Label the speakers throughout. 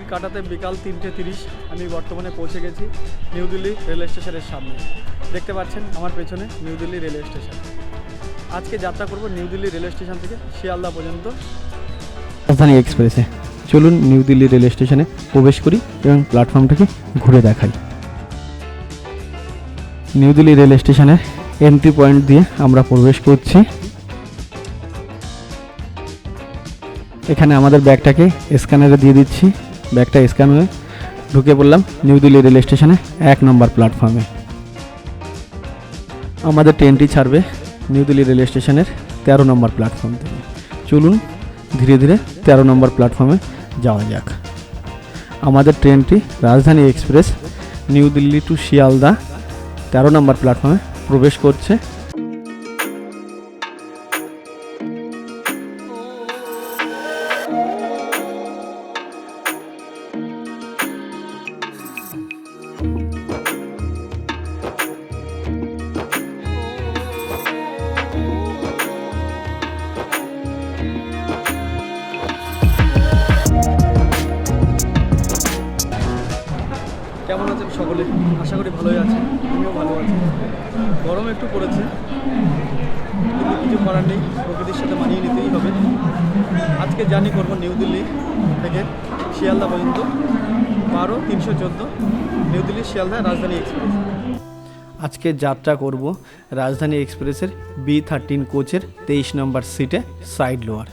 Speaker 1: ঘড়ির কাঁটাতে বিকাল 3:30 আমি বর্তমানে পৌঁছে গেছি নিউ দিল্লি রেলওয়ে স্টেশনের সামনে। দেখতে পাচ্ছেন আমার পেছনে নিউ দিল্লি রেলওয়ে স্টেশন। আজকে যাত্রা করব নিউ দিল্লি রেলওয়ে স্টেশন থেকে শিয়ালদা পর্যন্ত
Speaker 2: রাজধানী এক্সপ্রেসে। চলুন নিউ দিল্লি রেলওয়ে স্টেশনে প্রবেশ করি এবং প্ল্যাটফর্মটাকে ঘুরে দেখাই। নিউ দিল্লি রেলওয়ে স্টেশনের এন্ট্রি পয়েন্ট দিয়ে আমরা প্রবেশ করছি। এখানে আমাদের ব্যাগটাকে স্ক্যানারে দিয়ে দিচ্ছি। ব্যাগটা স্ক্যান হয়ে ঢুকে পড়লাম নিউ দিল্লি রেলওয়ে স্টেশনে 1 নম্বর প্ল্যাটফর্মে। আমাদের ট্রেনটি ছাড়বে নিউ দিল্লি রেলওয়ে স্টেশনের 13 নম্বর প্ল্যাটফর্ম থেকে। চলুন ধীরে ধীরে 13 নম্বর প্ল্যাটফর্মে যাওয়া যাক। আমাদের ট্রেনটি Rajdhani express new Delhi to Sealdah 13 নম্বর প্ল্যাটফর্মে প্রবেশ করছে।
Speaker 1: কেমন আছেন সকলে? আশা করি ভালোই আছেন, আমিও ভালো আছি। গরম একটু পড়েছে কিন্তু কিছু করার নেই, প্রকৃতির সাথে মানিয়ে নিতেই হবে। আজকে জার্নি করব নিউ দিল্লি থেকে শিয়ালদা পর্যন্ত 12-314 নিউ দিল্লি শিয়ালদা রাজধানী এক্সপ্রেস। আজকে যাত্রা করব রাজধানী এক্সপ্রেসের B13 কোচের 23 নম্বর সিটে সাইড লোয়ার।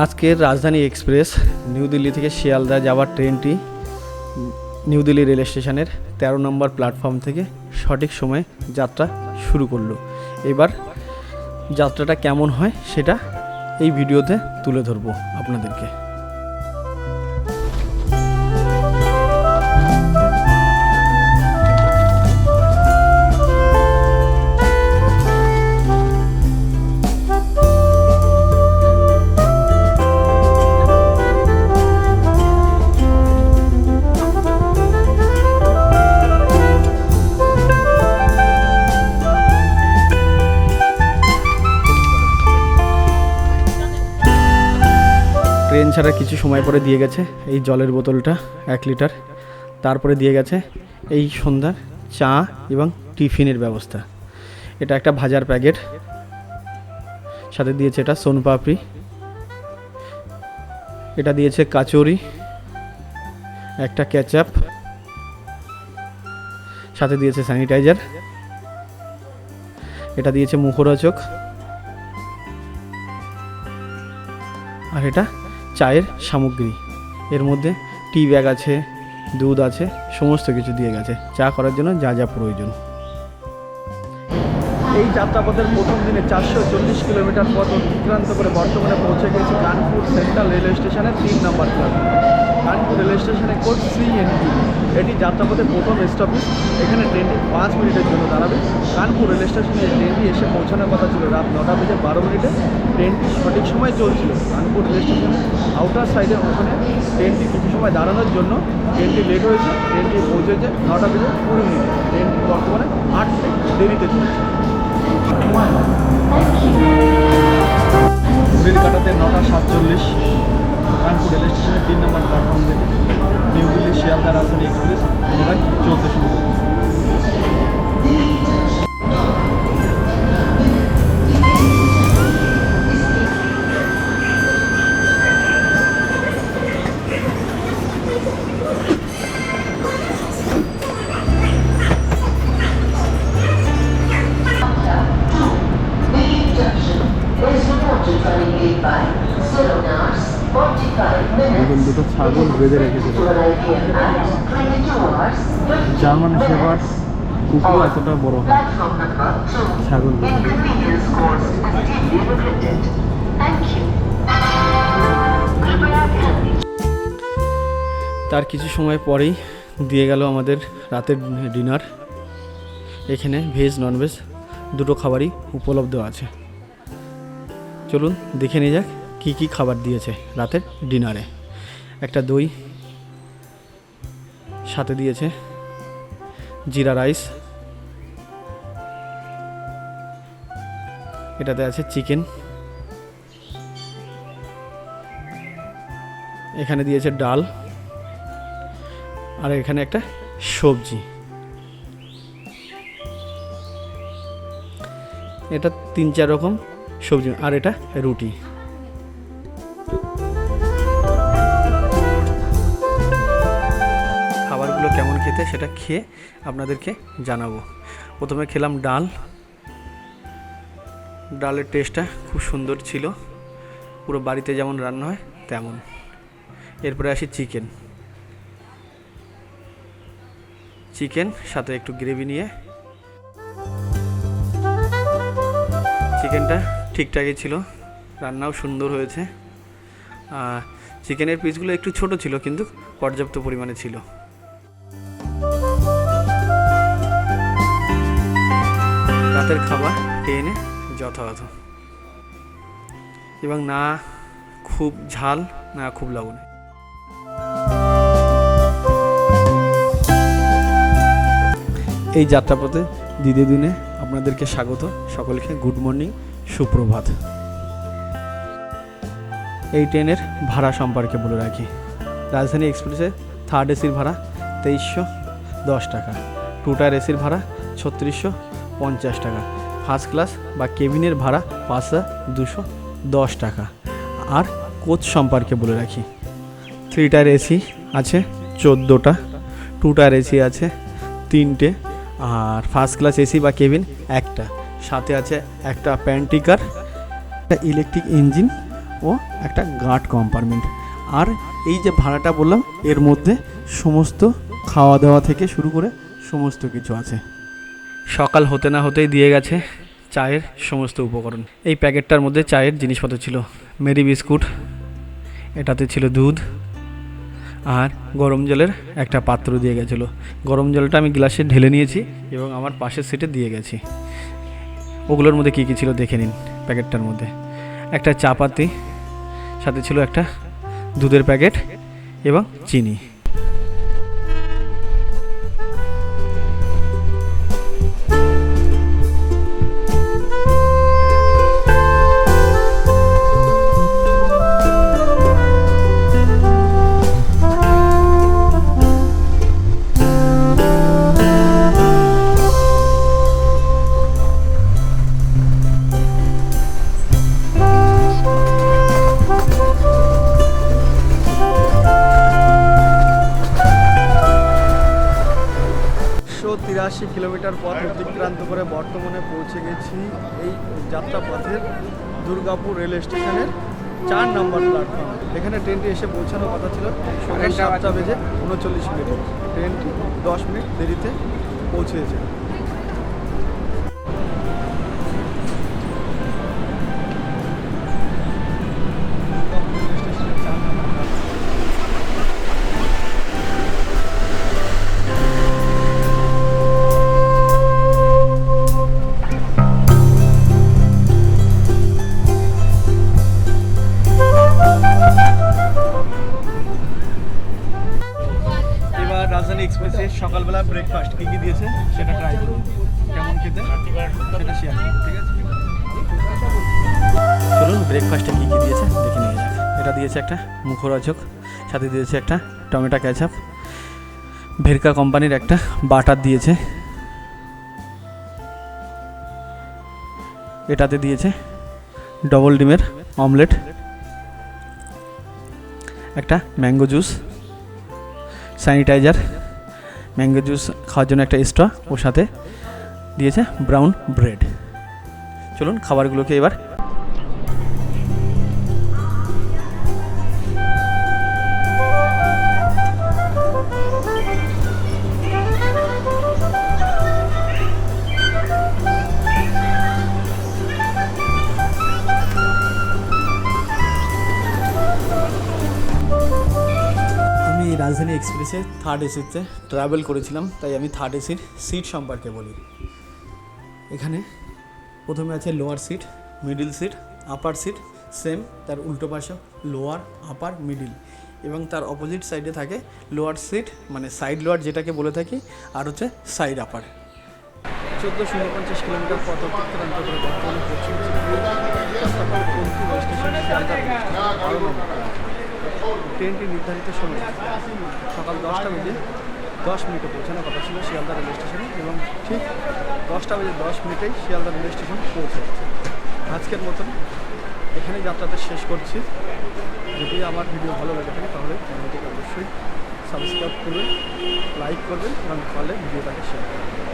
Speaker 1: আজকের রাজধানী এক্সপ্রেস নিউ দিল্লি থেকে শিয়ালদা যাওয়ার ট্রেনটি নিউ দিল্লি রেল স্টেশনের 13 নম্বর প্ল্যাটফর্ম থেকে সঠিক সময়ে যাত্রা শুরু করলো। এবার যাত্রাটা কেমন হয় সেটা এই ভিডিওতে তুলে ধরবো আপনাদেরকে। ট্রেন ছাড়া কিছু সময় পরে দিয়ে গেছে এই জলের বোতলটা 1 লিটার, তারপরে দিয়ে গেছে এই সন্ধ্যার চা এবং টিফিনের ব্যবস্থা। এটা একটা ভাজার প্যাকেট, সাথে দিয়েছে এটা সোনপাপড়ি, এটা দিয়েছে কাচুরি, একটা কেচাপ, সাথে দিয়েছে স্যানিটাইজার, এটা দিয়েছে মুখরোচক, আর এটা চায়ের সামগ্রী। এর মধ্যে টি ব্যাগ আছে, দুধ আছে, সমস্ত কিছু দিয়ে গেছে চা করার জন্য যা যা প্রয়োজন। এই যাত্রাপথের প্রথম দিনে 440 কিলোমিটার পথ অতিক্রান্ত করে বর্তমানে পৌঁছে গেছি কানপুর সেন্ট্রাল রেলওয়ে স্টেশনের 3 নম্বর প্ল্যাটফর্ম। কানপুর রেলওয়ে স্টেশনে কোড CNT। এটি যাত্রাপথের প্রথম স্টপেজ। এখানে ট্রেনটি 5 মিনিটের জন্য দাঁড়াবে। কানপুর রেলওয়ে স্টেশনে এই ট্রেনটি এসে পৌঁছানোর কথা ছিল রাত 9:12। ট্রেনটি সঠিক সময় চলছিল। কানপুর রেলওয়ে স্টেশনে আউটার সাইডে ওখানে ট্রেনটি কিছু সময় দাঁড়ানোর জন্য ট্রেনটি লেট হয়েছে। ট্রেনটি পৌঁছেছে 9:20। ট্রেনটি বর্তমানে 8 মিনিট দেরিতে চলছে। ঘড়ির কাঁটাতে 9:47 কানপুর রেল স্টেশনের 3 নম্বর প্ল্যাটফর্ম থেকে নিউ দিল্লি শিয়ালদা রাজধানী এক্সপ্রেস পুনরায় চলতে শুরু করে। দুটো ছাগল বেঁধে রেখেছে। জার্মান শেফার্ড কুকুর এতটা বড় হয় ছাগল। তার কিছু সময় পরেই দিয়ে গেল আমাদের রাতের ডিনার। এখানে ভেজ ননভেজ দুটো খাবারই উপলব্ধ আছে। চলুন দেখে নিয়ে যাক কি কি খাবার দিয়েছে রাতের ডিনারে। একটা দই, সাথে দিয়েছে জিরা রাইস,
Speaker 2: এটাতে আছে চিকেন, এখানে দিয়েছে ডাল, আর এখানে একটা সবজি। এটা 3-4 রকম সবজি, আর এটা রুটি। খাবারগুলো কেমন খেতে সেটা খেয়ে আপনাদেরকে জানাবো। প্রথমে খেলাম ডাল, ডালের টেস্টটা খুব সুন্দর ছিল, পুরো বাড়িতে যেমন রান্না হয় তেমন। এরপরে আসি চিকেন, চিকেন সাথে একটু গ্রেভি নিয়ে। চিকেনটা ঠিকঠাকই ছিল, রান্নাও সুন্দর হয়েছে। চিকেনের পিসগুলো একটু ছোট ছিল কিন্তু পর্যাপ্ত পরিমাণে ছিল। রাতের খাবার খেয়ে নে যথাযথ, এবং না খুব ঝাল না খুব লবণ। এই যাত্রাপথে দ্বিতীয় দিনে আপনাদেরকে স্বাগত। সকলকে গুড মর্নিং, সুপ্রভাত। এই ট্রেনের ভাড়া সম্পর্কে বলে রাখি। রাজধানী এক্সপ্রেসে থার্ড এসির ভাড়া 2310 টাকা, 2 টায়ার এসির ভাড়া 3650 টাকা, ফার্স্ট ক্লাস বা কেবিনের ভাড়া 5210 টাকা। আর কোচ সম্পর্কে বলে রাখি, 3 টায়ার এসি আছে 14টা, 2 টায়ার এসি আছে 3টে, আর ফার্স্ট ক্লাস এসি বা কেবিন একটা, সাথে আছে একটা প্যান্টিকার, একটা ইলেকট্রিক ইঞ্জিন ও একটা গার্ড কম্পার্টমেন্ট। আর এই যে ভাড়াটা বললাম এর মধ্যে সমস্ত খাওয়া দাওয়া থেকে শুরু করে সমস্ত কিছু আছে। সকাল হতে না হতেই দিয়ে গেছে চায়ের সমস্ত উপকরণ। এই প্যাকেটটার মধ্যে চায়ের জিনিসপত্র ছিল, মেরি বিস্কুট, এটাতে ছিল দুধ, আর গরম জলের একটা পাত্র দিয়ে গেছিলো। গরম জলটা আমি গ্লাসে ঢেলে নিয়েছি এবং আমার পাশের সিটে দিয়ে গেছি। ওগুলোর মধ্যে কী কী ছিল দেখে নিন। প্যাকেটটার মধ্যে একটা চা পাতি, সাথে ছিল একটা দুধের প্যাকেট এবং চিনি।
Speaker 1: কিলোমিটার পথ অতিক্রান্ত করে বর্তমানে পৌঁছে গেছি এই যাত্রাপথের দুর্গাপুর রেল স্টেশনের 4 নম্বর প্ল্যাটফর্ম। এখানে ট্রেনটি এসে পৌঁছানোর কথা ছিল সকাল 7:39। ট্রেনটি 10 মিনিট দেরিতে পৌঁছেছে। এক্সপ্রেসের সকালবেলা ব্রেকফাস্ট কী কী দিয়েছে সেটা ট্রাই করুন, কেমন খেতে সেটা শেয়ার করুন, ঠিক আছে? চলুন ব্রেকফাস্টে কী কী দিয়েছে দেখে নিয়ে যাক। এটা দিয়েছে একটা মুখরোচক, সাথে দিয়েছে একটা টমেটো ক্যাচআপ, ভেরকা কোম্পানির একটা বাটার দিয়েছে, এটাতে দিয়েছে ডবল ডিমের অমলেট, একটা mango juice, sanitizer, mango juice খাওয়ার জন্য একটা স্ট্র, ওর সাথে দিয়েছে ব্রাউন ব্রেড। চলুন খাবারগুলোকে এবার রাজধানী এক্সপ্রেসে থার্ড এসিতে ট্রাভেল করেছিলাম, তাই আমি থার্ড এসির সিট সম্পর্কে বলি। এখানে প্রথমে আছে লোয়ার সিট, মিডিল সিট, আপার সিট, সেম তার উল্টো পাশে লোয়ার, আপার, মিডিল, এবং তার অপোজিট সাইডে থাকে লোয়ার সিট, মানে সাইড লোয়ার যেটাকে বলে থাকি, আর হচ্ছে সাইড আপার। 1450 কিলোমিটার পথ অতিক্রান্ত করে বর্তমানে পৌঁছে গেছি যাত্রাপথ কলকি rail station Sealdah rail station 12 নম্বর। ট্রেনটি নির্ধারিত সময় সকাল 10টা বেজে 10 মিনিটে পৌঁছানোর কথা ছিল শিয়ালদা রেল স্টেশনে এবং ঠিক 10টা বেজে 10 মিনিটেই শিয়ালদা রেল স্টেশন পৌঁছে গেছে। আজকের মতন এখানে যাত্রাটা শেষ করছি। যদি আমার ভিডিও ভালো লাগে থাকে তাহলে চ্যানেলটিকে অবশ্যই সাবস্ক্রাইব করবেন, লাইক করবেন এবং ফলে ভিডিওটাকে শেয়ার করবেন।